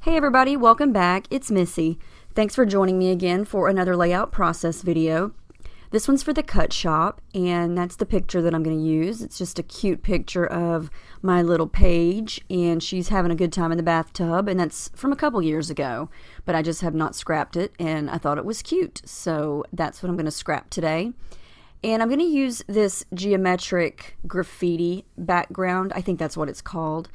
Hey everybody, welcome back. It's Missy. Thanks for joining me again for another layout process video. This one's for the cut shop, and that's the picture that I'm going to use. It's just a cute picture of my little Paige, and she's having a good time in the bathtub, and that's from a couple years ago, but I just have not scrapped it, and I thought it was cute, so that's what I'm going to scrap today. And I'm going to use this geometric graffiti background. I think that's what it's called.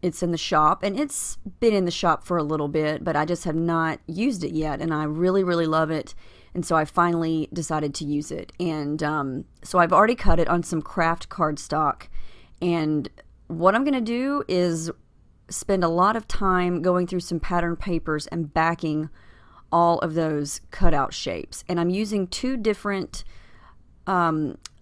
It's in the shop, and it's been in the shop for a little bit, but I just have not used it yet, and I really, really love it, and so I finally decided to use it. And so I've already cut it on some craft cardstock, and what I'm going to do is spend a lot of time going through some pattern papers and backing all of those cutout shapes. And I'm using two different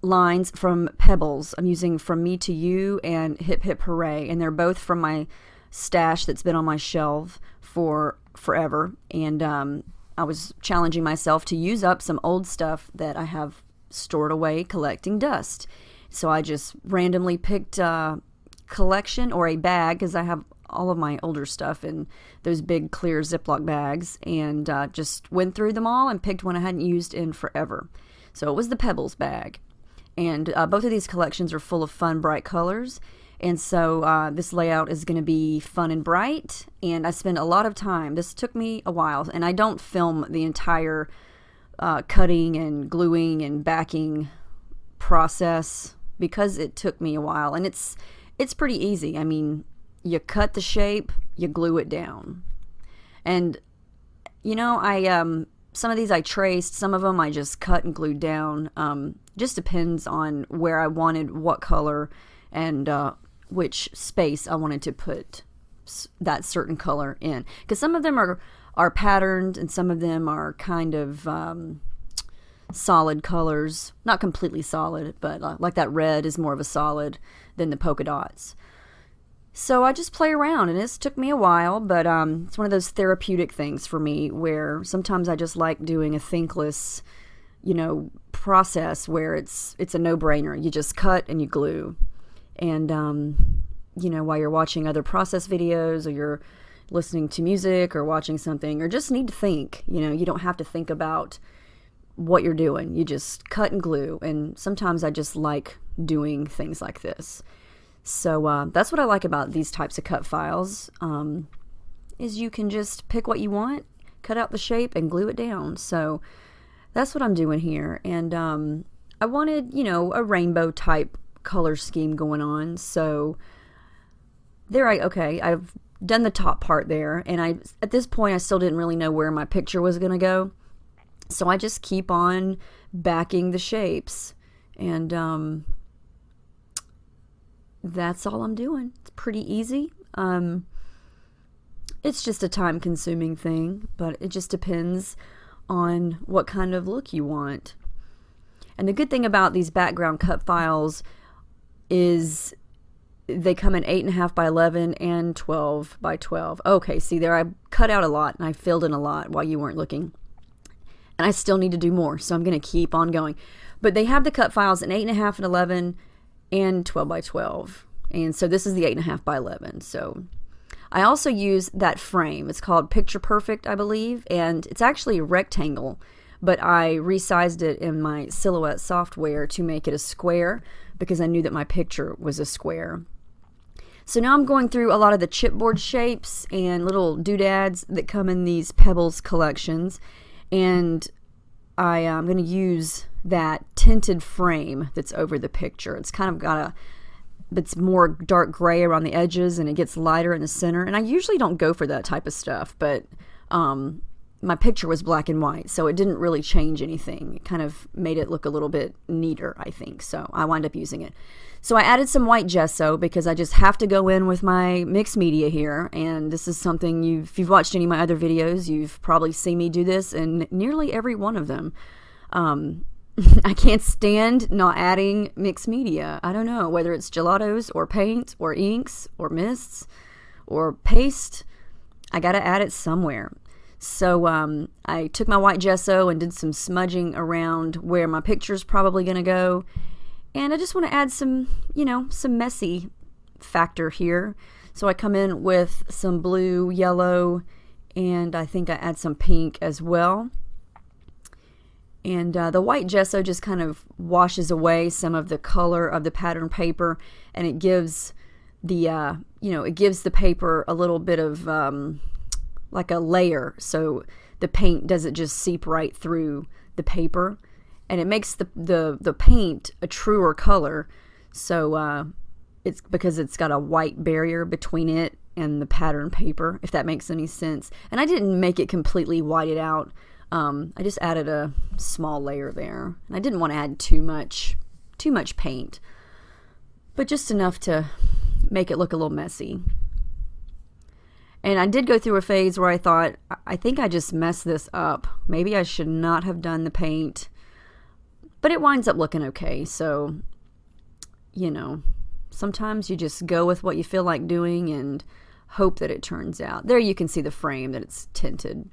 lines from Pebbles. I'm using From Me to You and Hip Hip Hooray, and they're both from my stash that's been on my shelf for forever. And I was challenging myself to use up some old stuff that I have stored away collecting dust. So I just randomly picked a collection or a bag, because I have all of my older stuff in those big clear Ziploc bags, and just went through them all and picked one I hadn't used in forever. So it was the Pebbles bag. And both of these collections are full of fun, bright colors. And so this layout is going to be fun and bright. And I spend a lot of time. This took me a while. And I don't film the entire cutting and gluing and backing process because it took me a while. And it's pretty easy. I mean, you cut the shape, you glue it down. And, you know, some of these I traced, some of them I just cut and glued down. Just depends on where I wanted what color and which space I wanted to put that certain color in. Because some of them are patterned, and some of them are kind of solid colors. Not completely solid, but like that red is more of a solid than the polka dots. So I just play around, and this took me a while, but it's one of those therapeutic things for me where sometimes I just like doing a thinkless, process where it's a no-brainer. You just cut and you glue. And, while you're watching other process videos, or you're listening to music or watching something, or just need to think, you don't have to think about what you're doing. You just cut and glue. And sometimes I just like doing things like this. So that's what I like about these types of cut files, is you can just pick what you want, cut out the shape, and glue it down. So that's what I'm doing here. And I wanted, a rainbow type color scheme going on. So I've done the top part there. And at this point, I still didn't really know where my picture was going to go. So I just keep on backing the shapes. And that's all I'm doing. It's pretty easy. It's just a time-consuming thing, but it just depends on what kind of look you want. And the good thing about these background cut files is they come in 8.5 by 11 and 12 by 12. Okay, see there, I cut out a lot and I filled in a lot while you weren't looking. And I still need to do more, so I'm going to keep on going. But they have the cut files in 8.5 and 11 and 12 by 12. And so this is the 8.5 by 11. So I also use that frame. It's called Picture Perfect, I believe, and it's actually a rectangle, but I resized it in my Silhouette software to make it a square because I knew that my picture was a square. So now I'm going through a lot of the chipboard shapes and little doodads that come in these Pebbles collections, and I'm going to use that tinted frame that's over the picture. It's kind of it's more dark gray around the edges, and it gets lighter in the center. And I usually don't go for that type of stuff, but my picture was black and white, so it didn't really change anything. It kind of made it look a little bit neater, I think, so I wound up using it. So I added some white gesso because I just have to go in with my mixed media here, and this is something if you've watched any of my other videos, you've probably seen me do this in nearly every one of them. I can't stand not adding mixed media. I don't know, whether it's gelatos or paint or inks or mists or paste, I gotta add it somewhere. So I took my white gesso and did some smudging around where my picture's probably gonna go. And I just want to add some, some messy factor here. So I come in with some blue, yellow, and I think I add some pink as well. And the white gesso just kind of washes away some of the color of the pattern paper, and it gives the it gives the paper a little bit of like a layer, so the paint doesn't just seep right through the paper, and it makes the paint a truer color. So it's because it's got a white barrier between it and the pattern paper, if that makes any sense. And I didn't make it completely whited out. I just added a small layer there. And I didn't want to add too much paint, but just enough to make it look a little messy. And I did go through a phase where I thought, I think I just messed this up. Maybe I should not have done the paint, but it winds up looking okay. So, sometimes you just go with what you feel like doing and hope that it turns out. There you can see the frame, that it's tinted.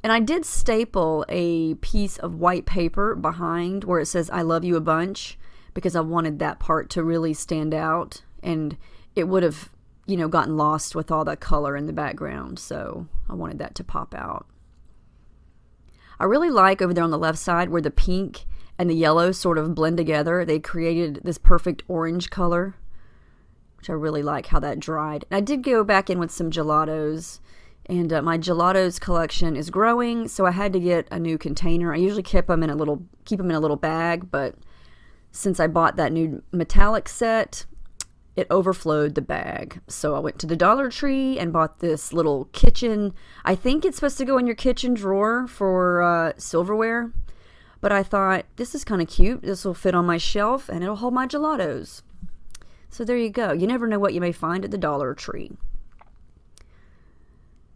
And I did staple a piece of white paper behind where it says "I love you" a bunch, because I wanted that part to really stand out, and it would have, gotten lost with all that color in the background. So I wanted that to pop out. I really like over there on the left side where the pink and the yellow sort of blend together. They created this perfect orange color, which I really like how that dried. And I did go back in with some gelatos. And my gelatos collection is growing, so I had to get a new container. I usually keep them in a little bag, but since I bought that new metallic set, it overflowed the bag. So I went to the Dollar Tree and bought this little kitchen. I think it's supposed to go in your kitchen drawer for silverware, but I thought, this is kind of cute. This will fit on my shelf and it'll hold my gelatos. So there you go. You never know what you may find at the Dollar Tree.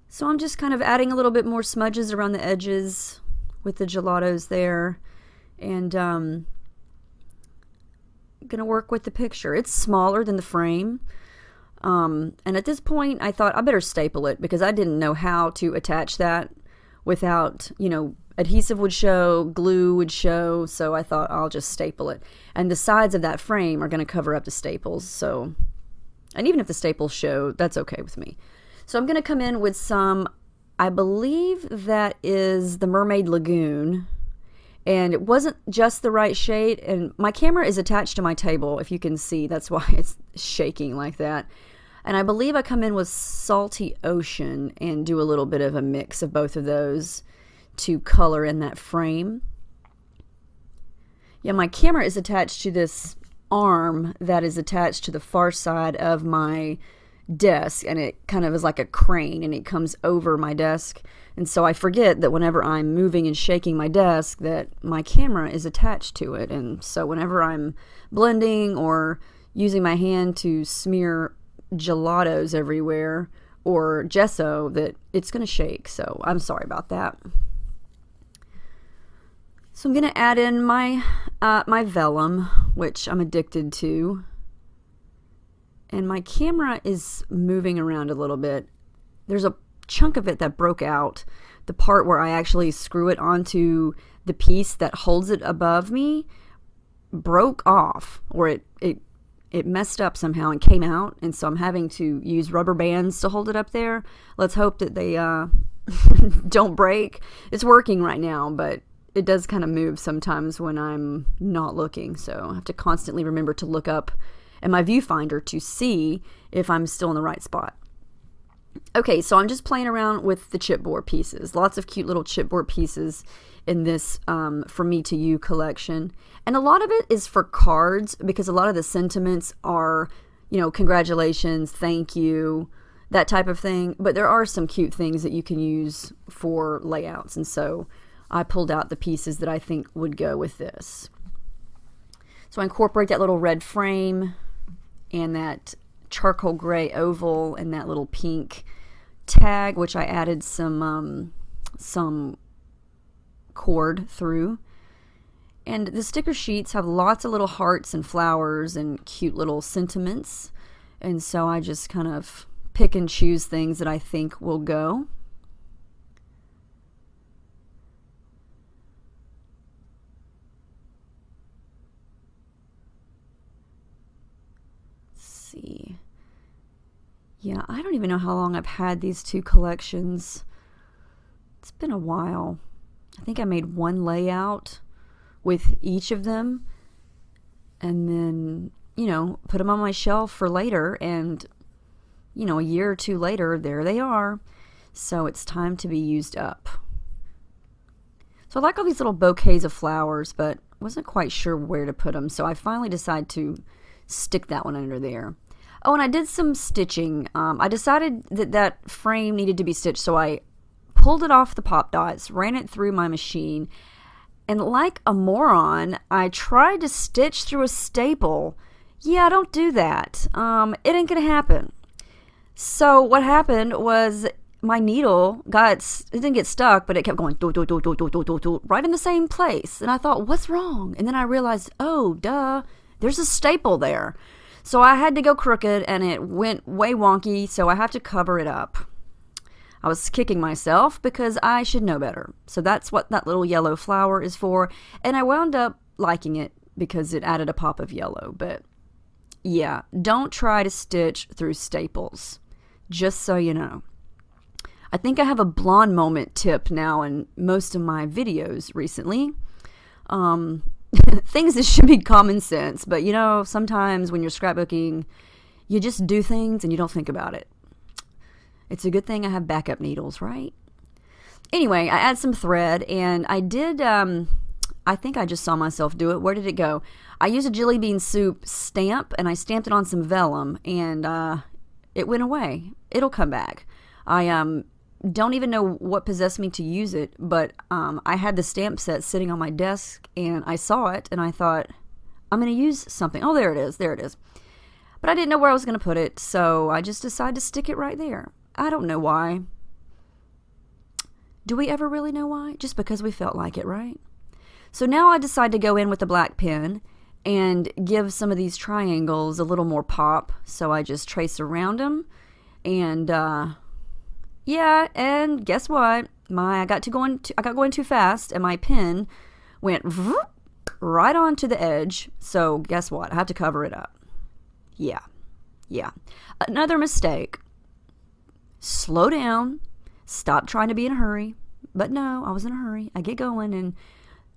So I'm just kind of adding a little bit more smudges around the edges with the gelatos there. And going to work with the picture. It's smaller than the frame. And at this point, I thought I better staple it, because I didn't know how to attach that without, adhesive would show, glue would show. So I thought I'll just staple it. And the sides of that frame are going to cover up the staples. So, and even if the staples show, that's okay with me. So I'm going to come in with some, I believe that is the Mermaid Lagoon, and it wasn't just the right shade, and my camera is attached to my table, if you can see. That's why it's shaking like that. And I believe I come in with Salty Ocean and do a little bit of a mix of both of those to color in that frame. Yeah, my camera is attached to this arm that is attached to the far side of my desk, and it kind of is like a crane, and it comes over my desk, and so I forget that whenever I'm moving and shaking my desk that my camera is attached to it. And so whenever I'm blending or using my hand to smear gelatos everywhere or gesso, that it's going to shake. So I'm sorry about that. So I'm going to add in my my vellum, which I'm addicted to. And my camera is moving around a little bit. There's a chunk of it that broke out. The part where I actually screw it onto the piece that holds it above me broke off, or it messed up somehow and came out. And so I'm having to use rubber bands to hold it up there. Let's hope that they don't break. It's working right now, but it does kind of move sometimes when I'm not looking. So I have to constantly remember to look up and my viewfinder to see if I'm still in the right spot. Okay, so I'm just playing around with the chipboard pieces. Lots of cute little chipboard pieces in this For Me to You collection. And a lot of it is for cards, because a lot of the sentiments are, congratulations, thank you, that type of thing. But there are some cute things that you can use for layouts. And so I pulled out the pieces that I think would go with this. So I incorporate that little red frame and that charcoal gray oval and that little pink tag, which I added some cord through. And the sticker sheets have lots of little hearts and flowers and cute little sentiments. And so I just kind of pick and choose things that I think will go. See. Yeah, I don't even know how long I've had these two collections. It's been a while. I think I made one layout with each of them and then, put them on my shelf for later, and, a year or two later, there they are. So it's time to be used up. So I like all these little bouquets of flowers, but wasn't quite sure where to put them, so I finally decided to stick that one under there. Oh, and I did some stitching. I decided that frame needed to be stitched, so I pulled it off the pop dots, ran it through my machine, and like a moron, I tried to stitch through a staple. Yeah, don't do that. It ain't gonna happen. So what happened was my needle it didn't get stuck, but it kept going do, do, do, do, do, do, do, do, right in the same place. And I thought, what's wrong? And then I realized, oh, duh, there's a staple there. So I had to go crooked, and it went way wonky, so I have to cover it up. I was kicking myself because I should know better. So that's what that little yellow flower is for. And I wound up liking it because it added a pop of yellow. But yeah, don't try to stitch through staples, just so you know. I think I have a blonde moment tip now in most of my videos recently. Things that should be common sense, but sometimes when you're scrapbooking, you just do things and you don't think about it. It's a good thing I have backup needles, right? Anyway, I add some thread, and I did, I think I just saw myself do it. Where did it go? I used a jelly bean soup stamp, and I stamped it on some vellum, and it went away. It'll come back. I don't even know what possessed me to use it, but I had the stamp set sitting on my desk, and I saw it, and I thought, I'm going to use something. Oh, there it is. There it is. But I didn't know where I was going to put it, so I just decided to stick it right there. I don't know why. Do we ever really know why? Just because we felt like it, right? So now I decide to go in with the black pen and give some of these triangles a little more pop. So I just trace around them. And yeah, and guess what? I got going too fast, and my pen went right onto the edge. So guess what? I have to cover it up. Yeah. Another mistake. Slow down. Stop trying to be in a hurry. But no, I was in a hurry. I get going, and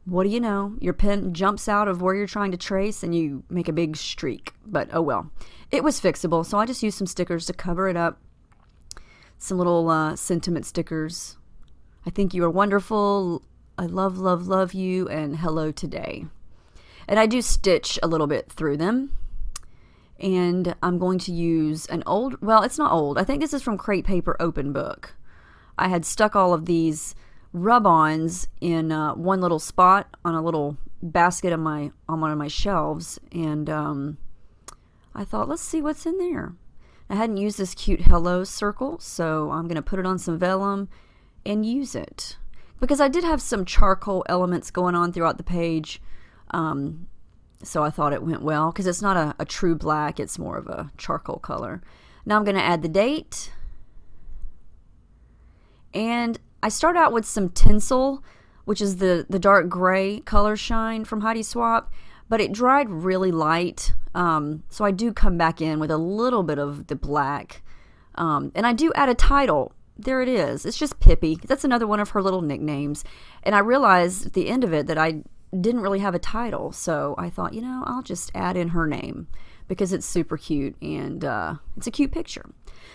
what do you know? Your pen jumps out of where you're trying to trace, and you make a big streak. But oh well. It was fixable, so I just used some stickers to cover it up. Some little sentiment stickers. I think you are wonderful. I love, love, love you, and hello today. And I do stitch a little bit through them. And I'm going to use an old, well, it's not old. I think this is from Crate Paper Open Book. I had stuck all of these rub-ons in one little spot on a little basket on one of my shelves. And I thought, let's see what's in there. I hadn't used this cute hello circle, so I'm going to put it on some vellum and use it. Because I did have some charcoal elements going on throughout the page. So I thought it went well, because it's not a true black, it's more of a charcoal color. Now I'm going to add the date. And I start out with some tinsel, which is the dark gray color shine from Heidi Swap, but it dried really light. So I do come back in with a little bit of the black. And I do add a title. There it is. It's just Pippy. That's another one of her little nicknames. And I realized at the end of it that I didn't really have a title, so I thought, I'll just add in her name because it's super cute, and it's a cute picture.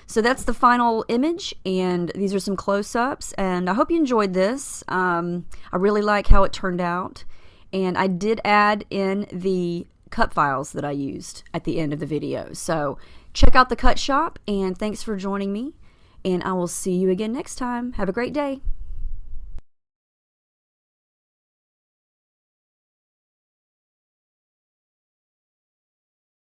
So that's the final image, and these are some close-ups, and I hope you enjoyed this. I really like how it turned out, and I did add in the cut files that I used at the end of the video. So check out the cut shop, and thanks for joining me, and I will see you again next time. Have a great day.